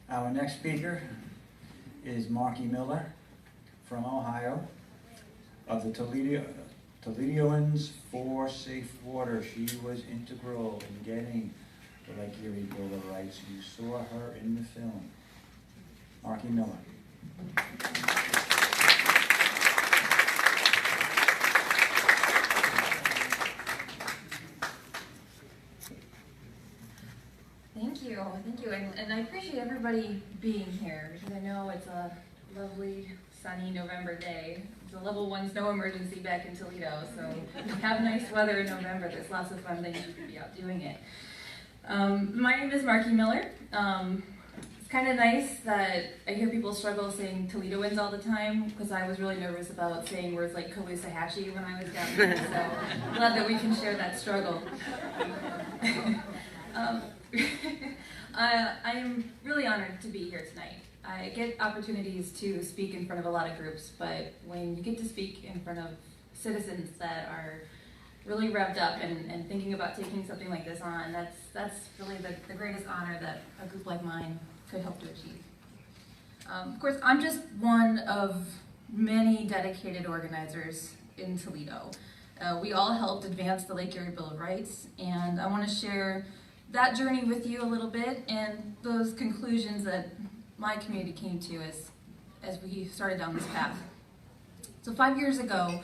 Our next speaker is Marky Miller from Ohio of the Toledoans for Safe Water. She was integral in getting the Lake Erie Bill of Rights. You saw her in the film. Marky Miller. Thank you, and I appreciate everybody being here because I know it's a lovely, sunny November day. It's a level 1 snow emergency back in Toledo, so have nice weather in November. There's lots of fun things you can be out doing it. My name is Marky Miller. It's kind of nice that I hear people struggle saying Toledoans all the time because I was really nervous about saying words like Caloosahatchee when I was down here, so glad that we can share that struggle. I am really honored to be here tonight. I get opportunities to speak in front of a lot of groups, but when you get to speak in front of citizens that are really revved up and thinking about taking something like this on, that's really the greatest honor that a group like mine could hope to achieve. Of course, I'm just one of many dedicated organizers in Toledo. We all helped advance the Lake Erie Bill of Rights, and I want to share that journey with you a little bit and those conclusions that my community came to as we started down this path. So 5 years ago,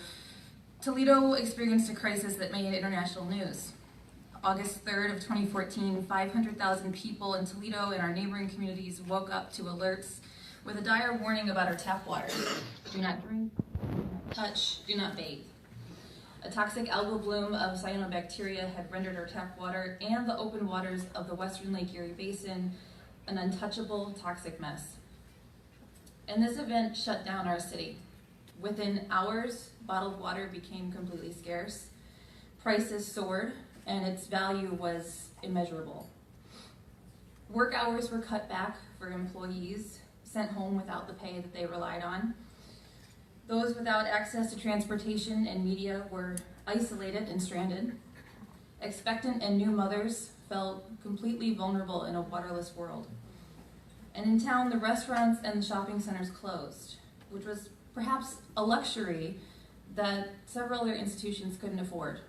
Toledo experienced a crisis that made international news. August 3rd of 2014, 500,000 people in Toledo and our neighboring communities woke up to alerts with a dire warning about our tap water. Do not drink, do not touch, do not bathe. A toxic algal bloom of cyanobacteria had rendered our tap water and the open waters of the western Lake Erie Basin an untouchable toxic mess. And this event shut down our city. Within hours, bottled water became completely scarce, prices soared, and its value was immeasurable. Work hours were cut back for employees sent home without the pay that they relied on. Those without access to transportation and media were isolated and stranded. Expectant and new mothers felt completely vulnerable in a waterless world. And in town, the restaurants and the shopping centers closed, which was perhaps a luxury that several other institutions couldn't afford.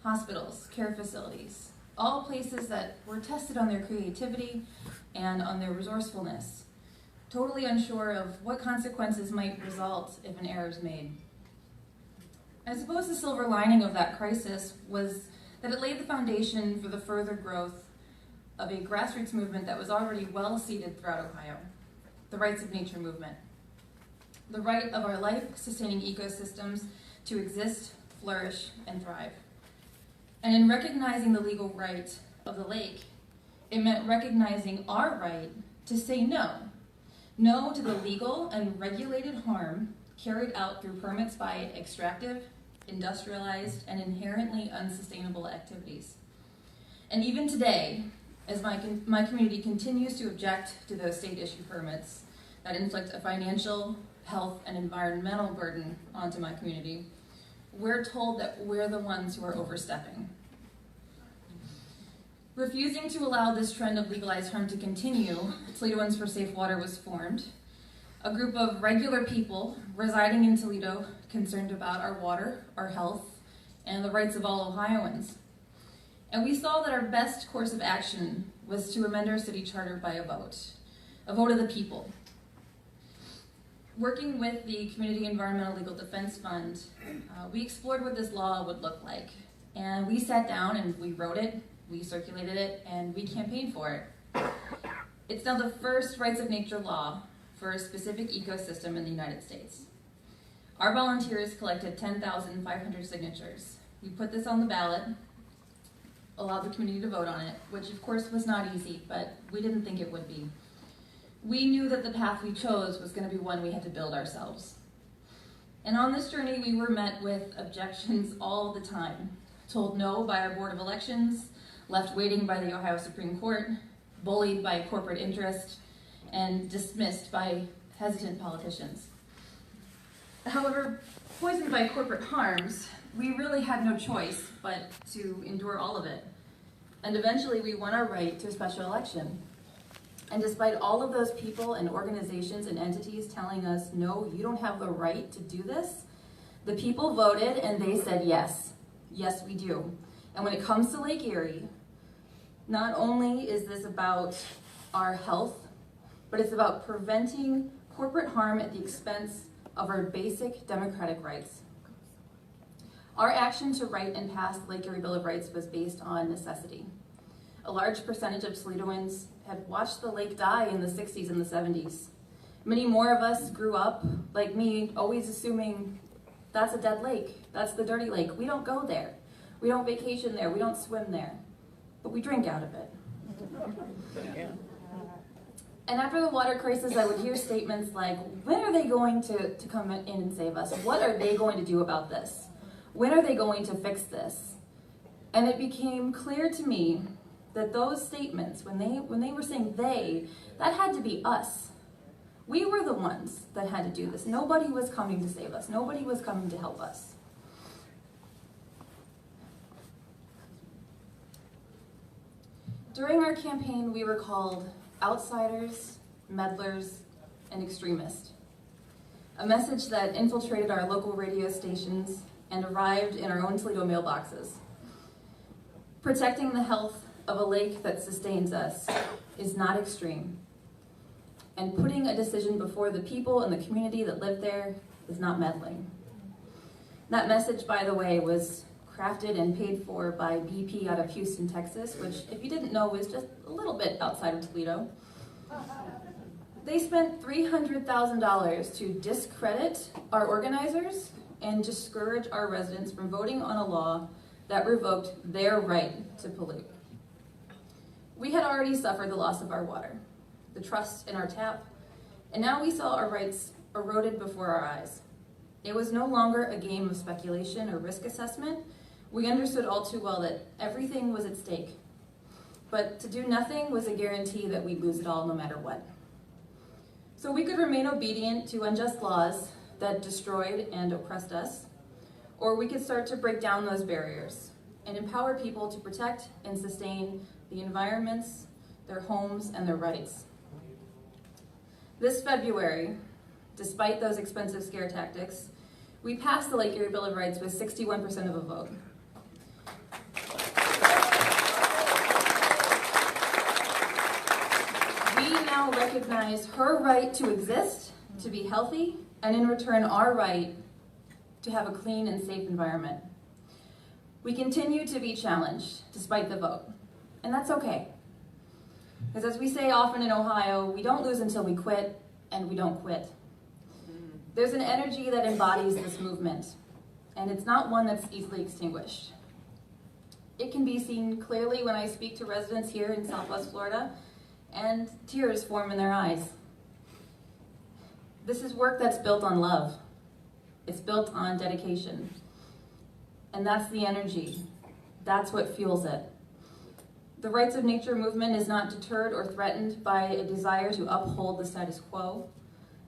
Hospitals, care facilities, all places that were tested on their creativity and on their resourcefulness, totally unsure of what consequences might result if an error is made. I suppose the silver lining of that crisis was that it laid the foundation for the further growth of a grassroots movement that was already well seated throughout Ohio, the rights of nature movement. The right of our life-sustaining ecosystems to exist, flourish, and thrive. And in recognizing the legal right of the lake, it meant recognizing our right to say no. No to the legal and regulated harm carried out through permits by extractive, industrialized, and inherently unsustainable activities. And even today, as my community continues to object to those state-issued permits that inflict a financial, health, and environmental burden onto my community, we're told that we're the ones who are overstepping. Refusing to allow this trend of legalized harm to continue, Toledoans for Safe Water was formed, a group of regular people residing in Toledo concerned about our water, our health, and the rights of all Ohioans. And we saw that our best course of action was to amend our city charter by a vote of the people. Working with the Community Environmental Legal Defense Fund, we explored what this law would look like. And we sat down and we wrote it, we circulated it, and we campaigned for it. It's now the first rights of nature law for a specific ecosystem in the United States. Our volunteers collected 10,500 signatures. We put this on the ballot, allowed the community to vote on it, which of course was not easy, but we didn't think it would be. We knew that the path we chose was going to be one we had to build ourselves. And on this journey, we were met with objections all the time, told no by our Board of Elections, left waiting by the Ohio Supreme Court, bullied by corporate interest, and dismissed by hesitant politicians. However, poisoned by corporate harms, we really had no choice but to endure all of it. And eventually we won our right to a special election. And despite all of those people and organizations and entities telling us, no, you don't have the right to do this, the people voted and they said yes. Yes, we do. And when it comes to Lake Erie, not only is this about our health, but it's about preventing corporate harm at the expense of our basic democratic rights. Our action to write and pass the Lake Erie Bill of Rights was based on necessity. A large percentage of Toledoans had watched the lake die in the 60s and the 70s. Many more of us grew up, like me, always assuming that's a dead lake, that's the dirty lake. We don't go there. We don't vacation there, we don't swim there, but we drink out of it. And after the water crisis, I would hear statements like, when are they going to come in and save us? What are they going to do about this? When are they going to fix this? And it became clear to me that those statements, when they were saying they, that had to be us. We were the ones that had to do this. Nobody was coming to save us. Nobody was coming to help us. During our campaign, we were called outsiders, meddlers, and extremists. A message that infiltrated our local radio stations and arrived in our own Toledo mailboxes. Protecting the health of a lake that sustains us is not extreme. And putting a decision before the people and the community that live there is not meddling. That message, by the way, was crafted and paid for by BP out of Houston, Texas, which, if you didn't know, is just a little bit outside of Toledo. They spent $300,000 to discredit our organizers and discourage our residents from voting on a law that revoked their right to pollute. We had already suffered the loss of our water, the trust in our tap, and now we saw our rights eroded before our eyes. It was no longer a game of speculation or risk assessment. We understood all too well that everything was at stake. But to do nothing was a guarantee that we'd lose it all no matter what. So we could remain obedient to unjust laws that destroyed and oppressed us, or we could start to break down those barriers and empower people to protect and sustain the environments, their homes, and their rights. This February, despite those expensive scare tactics, we passed the Lake Erie Bill of Rights with 61% of a vote. We now recognize her right to exist, to be healthy, and in return our right to have a clean and safe environment. We continue to be challenged despite the vote, and that's okay. Because as we say often in Ohio, we don't lose until we quit, and we don't quit. There's an energy that embodies this movement, and it's not one that's easily extinguished. It can be seen clearly when I speak to residents here in Southwest Florida, and tears form in their eyes. This is work that's built on love. It's built on dedication. And that's the energy. That's what fuels it. The Rights of Nature movement is not deterred or threatened by a desire to uphold the status quo.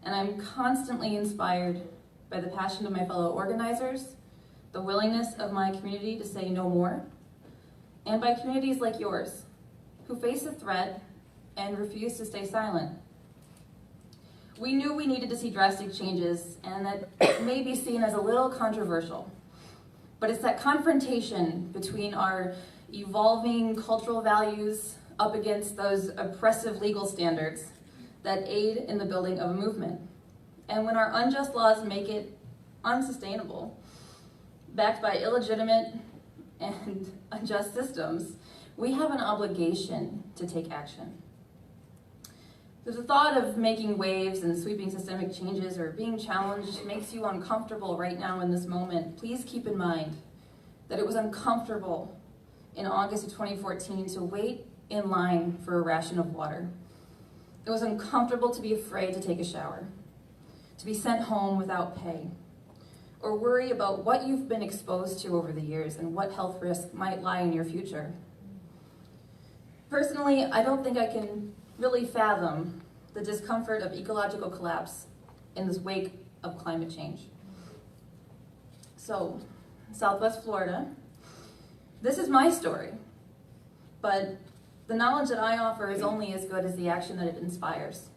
And I'm constantly inspired by the passion of my fellow organizers, the willingness of my community to say no more, and by communities like yours, who face a threat and refuse to stay silent. We knew we needed to see drastic changes, and that may be seen as a little controversial. But it's that confrontation between our evolving cultural values up against those oppressive legal standards that aid in the building of a movement. And when our unjust laws make it unsustainable, backed by illegitimate and unjust systems, we have an obligation to take action. So the thought of making waves and sweeping systemic changes or being challenged makes you uncomfortable right now in this moment. Please keep in mind that it was uncomfortable in August of 2014 to wait in line for a ration of water. It was uncomfortable to be afraid to take a shower, to be sent home without pay, or worry about what you've been exposed to over the years and what health risk might lie in your future. Personally, I don't think I can really fathom the discomfort of ecological collapse in this wake of climate change. So, Southwest Florida, this is my story, but the knowledge that I offer is only as good as the action that it inspires.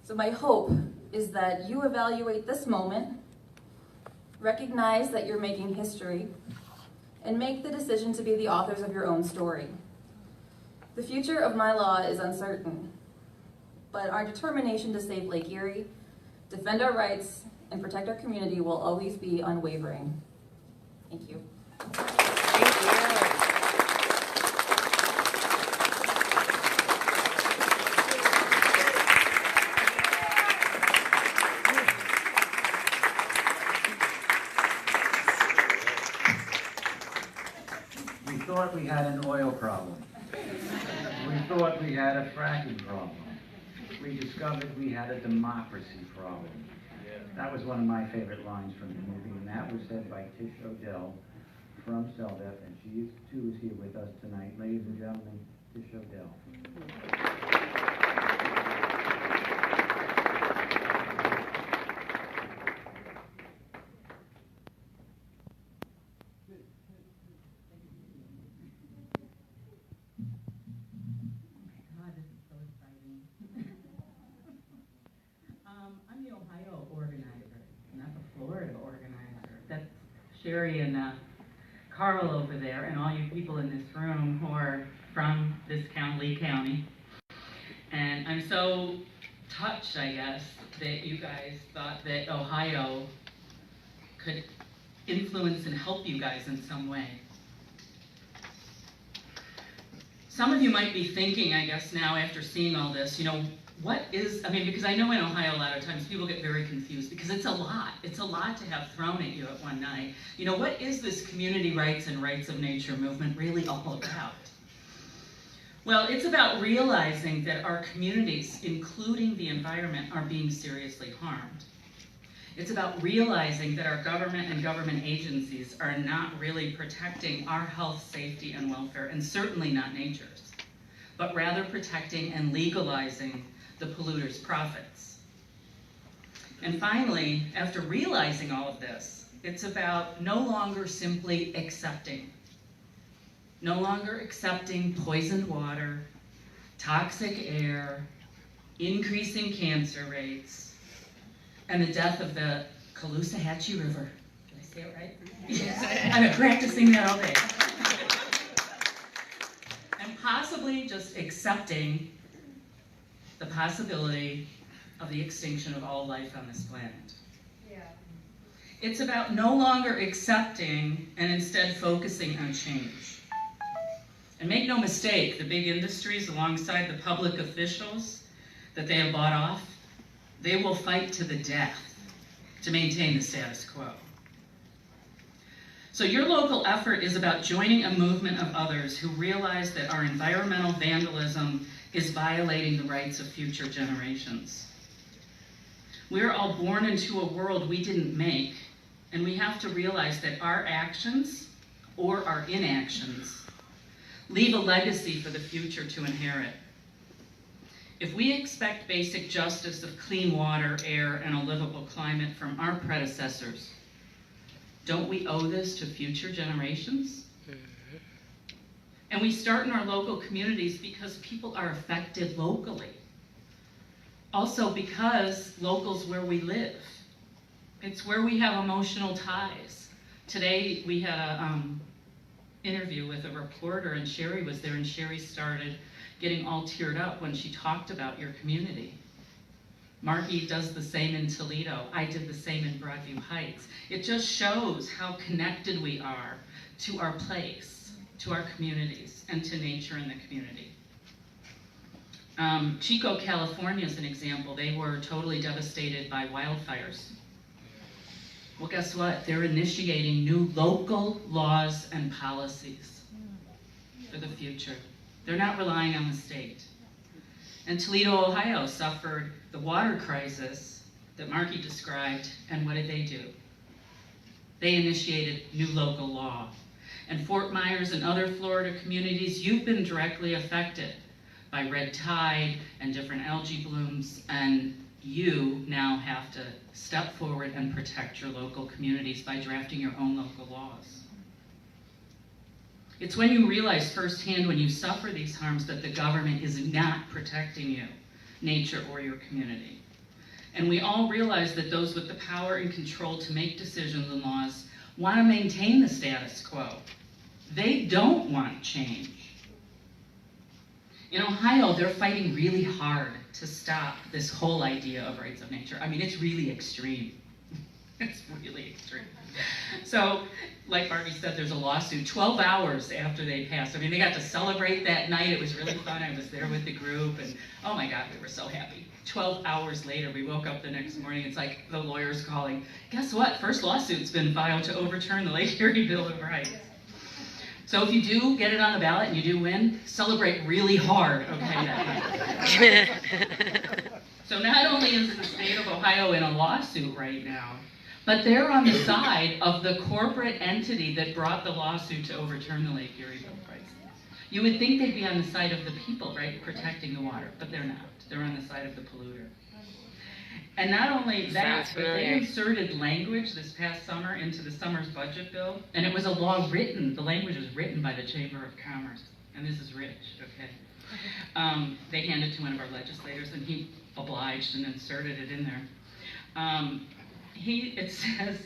So my hope is that you evaluate this moment, recognize that you're making history, and make the decision to be the authors of your own story. The future of my law is uncertain, but our determination to save Lake Erie, defend our rights, and protect our community will always be unwavering. Thank you. We thought we had an oil problem. We thought we had a fracking problem. We discovered we had a democracy problem. That was one of my favorite lines from the movie, and that was said by Tish O'Dell from CELDF, and she too is here with us tonight. Ladies and gentlemen, Tish O'Dell. God, this is so exciting. I'm the Ohio organizer, not the Florida organizer. That's Sherry and Carl over there, and all you people in this room who are from this county, Lee County. And I'm so touched, I guess, that you guys thought that Ohio could influence and help you guys in some way. Some of you might be thinking, I guess now after seeing all this, you know, what is, I mean, because I know in Ohio a lot of times people get very confused because it's a lot. It's a lot to have thrown at you at one night. You know, what is this community rights and rights of nature movement really all about? Well, it's about realizing that our communities, including the environment, are being seriously harmed. It's about realizing that our government and government agencies are not really protecting our health, safety, and welfare, and certainly not nature's, but rather protecting and legalizing the polluter's profits. And finally, after realizing all of this, it's about no longer simply accepting. No longer accepting poisoned water, toxic air, increasing cancer rates, and the death of the Caloosahatchee River. Did I say it right? Yes. I've been practicing that all day. And possibly just accepting the possibility of the extinction of all life on this planet. Yeah. It's about no longer accepting and instead focusing on change. And make no mistake, the big industries alongside the public officials that they have bought off, they will fight to the death to maintain the status quo. So your local effort is about joining a movement of others who realize that our environmental vandalism is violating the rights of future generations. We are all born into a world we didn't make, and we have to realize that our actions or our inactions leave a legacy for the future to inherit. If we expect basic justice of clean water, air, and a livable climate from our predecessors, don't we owe this to future generations? And we start in our local communities because people are affected locally. Also because local's where we live. It's where we have emotional ties. Today we had an interview with a reporter, and Sherry was there, and Sherry started getting all teared up when she talked about your community. Marky does the same in Toledo. I did the same in Broadview Heights. It just shows how connected we are to our place, to our communities, and to nature in the community. Chico, California is an example. They were totally devastated by wildfires. Well, guess what? They're initiating new local laws and policies for the future. They're not relying on the state. And Toledo, Ohio suffered the water crisis that Marky described, and what did they do? They initiated new local law. And Fort Myers and other Florida communities, you've been directly affected by red tide and different algae blooms, and you now have to step forward and protect your local communities by drafting your own local laws. It's when you realize firsthand, when you suffer these harms, that the government is not protecting you, nature, or your community. And we all realize that those with the power and control to make decisions and laws want to maintain the status quo. They don't want change. In Ohio, they're fighting really hard to stop this whole idea of rights of nature. I mean, it's really extreme. It's really extreme. So, like Barbie said, there's a lawsuit 12 hours after they passed. I mean, they got to celebrate that night. It was really fun. I was there with the group, and oh my God, we were so happy. 12 hours later, we woke up the next morning. It's like the lawyers calling, guess what? First lawsuit's been filed to overturn the Lake Erie Bill of Rights. So if you do get it on the ballot and you do win, celebrate really hard, okay, that night. So not only is the state of Ohio in a lawsuit right now, but they're on the side of the corporate entity that brought the lawsuit to overturn the Lake Erie Bill of Rights. You would think they'd be on the side of the people, right, protecting the water, but they're not. They're on the side of the polluter. And not only that, but they inserted language this past summer into the summer's budget bill, and it was a law written, the language was written by the Chamber of Commerce, and this is rich, okay? They handed it to one of our legislators, and he obliged and inserted it in there. It says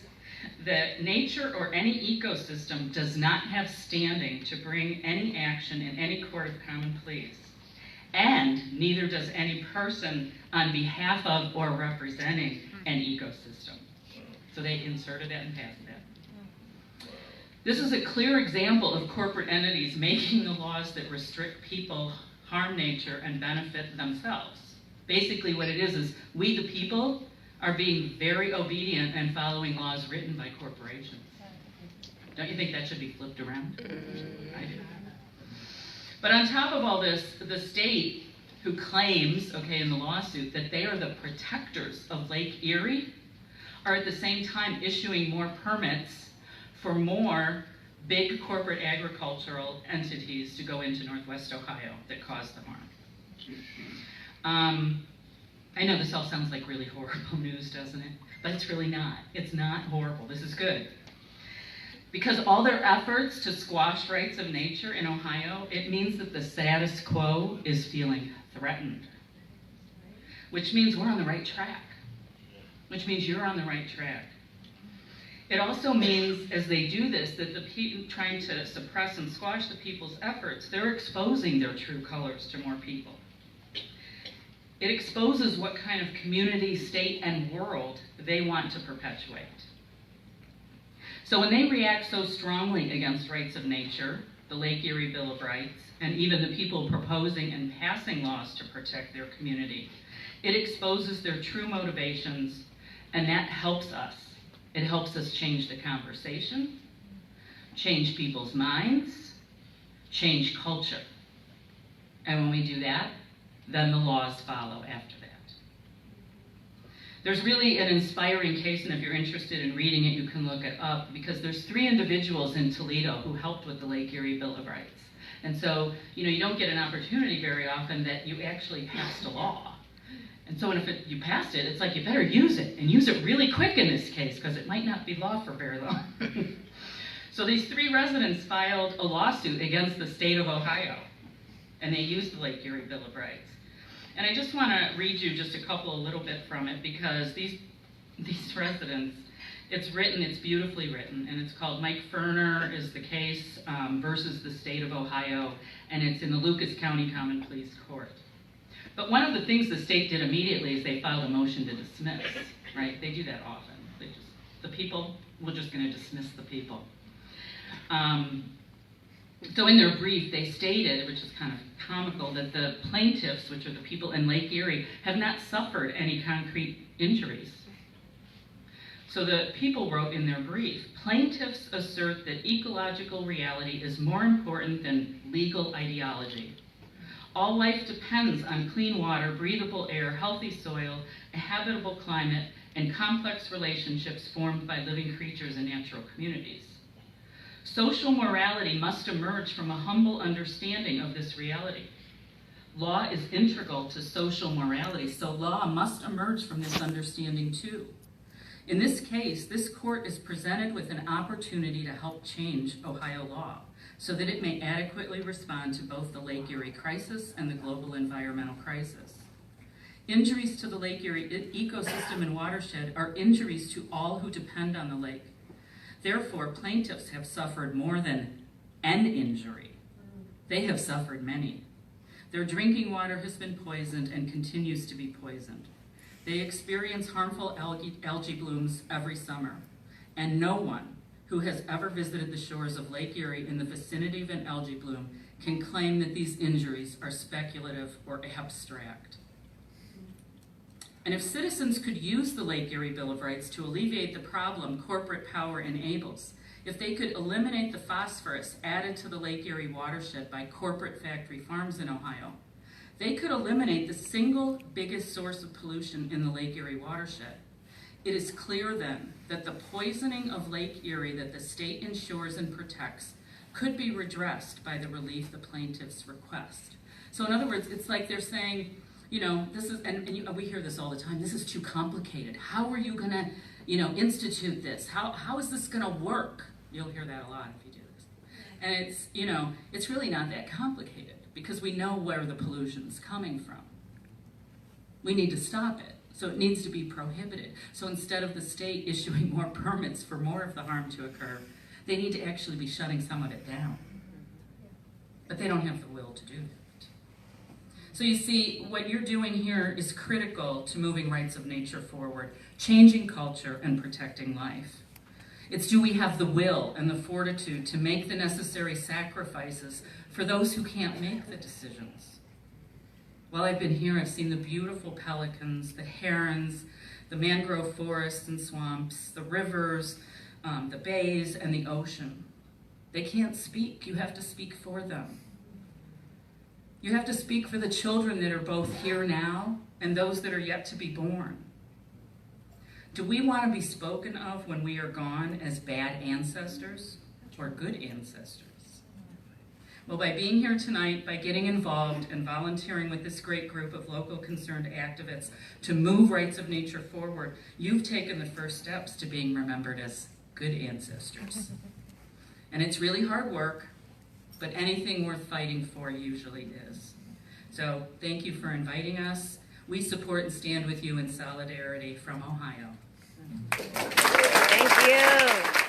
that nature or any ecosystem does not have standing to bring any action in any court of common pleas, and neither does any person on behalf of or representing an ecosystem. So they inserted that and passed that. This is a clear example of corporate entities making the laws that restrict people, harm nature, and benefit themselves. Basically what it is we the people are being very obedient and following laws written by corporations. Don't you think that should be flipped around? I do. But on top of all this, the state, who claims, okay, in the lawsuit, that they are the protectors of Lake Erie, are at the same time issuing more permits for more big corporate agricultural entities to go into Northwest Ohio that cause the harm. I know this all sounds like really horrible news, doesn't it? But it's really not. It's not horrible. This is good. Because all their efforts to squash rights of nature in Ohio, it means that the status quo is feeling threatened. Which means we're on the right track. Which means you're on the right track. It also means, as they do this, that the people trying to suppress and squash the people's efforts, they're exposing their true colors to more people. It exposes what kind of community, state, and world they want to perpetuate. So when they react so strongly against rights of nature, the Lake Erie Bill of Rights, and even the people proposing and passing laws to protect their community, it exposes their true motivations, and that helps us. It helps us change the conversation, change people's minds, change culture. And when we do that, then the laws follow after that. There's really an inspiring case, and if you're interested in reading it, you can look it up, because there's 3 individuals in Toledo who helped with the Lake Erie Bill of Rights. And so, you don't get an opportunity very often that you actually passed a law. And so if you passed it, it's like you better use it, and use it really quick in this case, because it might not be law for very long. So these 3 residents filed a lawsuit against the state of Ohio, and they used the Lake Erie Bill of Rights. And I just want to read you just a little bit from it, because these residents, it's beautifully written, and it's called Mike Ferner is the case versus the state of Ohio, and it's in the Lucas County Common Pleas Court. But one of the things the state did immediately is they filed a motion to dismiss, right? They do that often. We're just going to dismiss the people. So in their brief, they stated, which is kind of comical, that the plaintiffs, which are the people in Lake Erie, have not suffered any concrete injuries. So the people wrote in their brief, plaintiffs assert that ecological reality is more important than legal ideology. All life depends on clean water, breathable air, healthy soil, a habitable climate, and complex relationships formed by living creatures in natural communities. Social morality must emerge from a humble understanding of this reality. Law is integral to social morality, so law must emerge from this understanding too. In this case, this court is presented with an opportunity to help change Ohio law, so that it may adequately respond to both the Lake Erie crisis and the global environmental crisis. Injuries to the Lake Erie ecosystem and watershed are injuries to all who depend on the lake. Therefore, plaintiffs have suffered more than an injury. They have suffered many. Their drinking water has been poisoned and continues to be poisoned. They experience harmful algae blooms every summer, and no one who has ever visited the shores of Lake Erie in the vicinity of an algae bloom can claim that these injuries are speculative or abstract. And if citizens could use the Lake Erie Bill of Rights to alleviate the problem corporate power enables, if they could eliminate the phosphorus added to the Lake Erie watershed by corporate factory farms in Ohio, they could eliminate the single biggest source of pollution in the Lake Erie watershed. It is clear then that the poisoning of Lake Erie that the state insures and protects could be redressed by the relief the plaintiffs request. So in other words, it's like they're saying, you know, this is, and we hear this all the time, this is too complicated. How are you gonna, institute this? How is this gonna work? You'll hear that a lot if you do this. And it's, it's really not that complicated because we know where the pollution's coming from. We need to stop it. So it needs to be prohibited. So instead of the state issuing more permits for more of the harm to occur, they need to actually be shutting some of it down. But they don't have the will to do that. So you see, what you're doing here is critical to moving rights of nature forward, changing culture and protecting life. It's do we have the will and the fortitude to make the necessary sacrifices for those who can't make the decisions? While I've been here, I've seen the beautiful pelicans, the herons, the mangrove forests and swamps, the rivers, the bays, and the ocean. They can't speak. You have to speak for them. You have to speak for the children that are both here now and those that are yet to be born. Do we want to be spoken of when we are gone as bad ancestors or good ancestors? Well, by being here tonight, by getting involved and volunteering with this great group of local concerned activists to move rights of nature forward, you've taken the first steps to being remembered as good ancestors. And it's really hard work, but anything worth fighting for usually is. So thank you for inviting us. We support and stand with you in solidarity from Ohio. Thank you.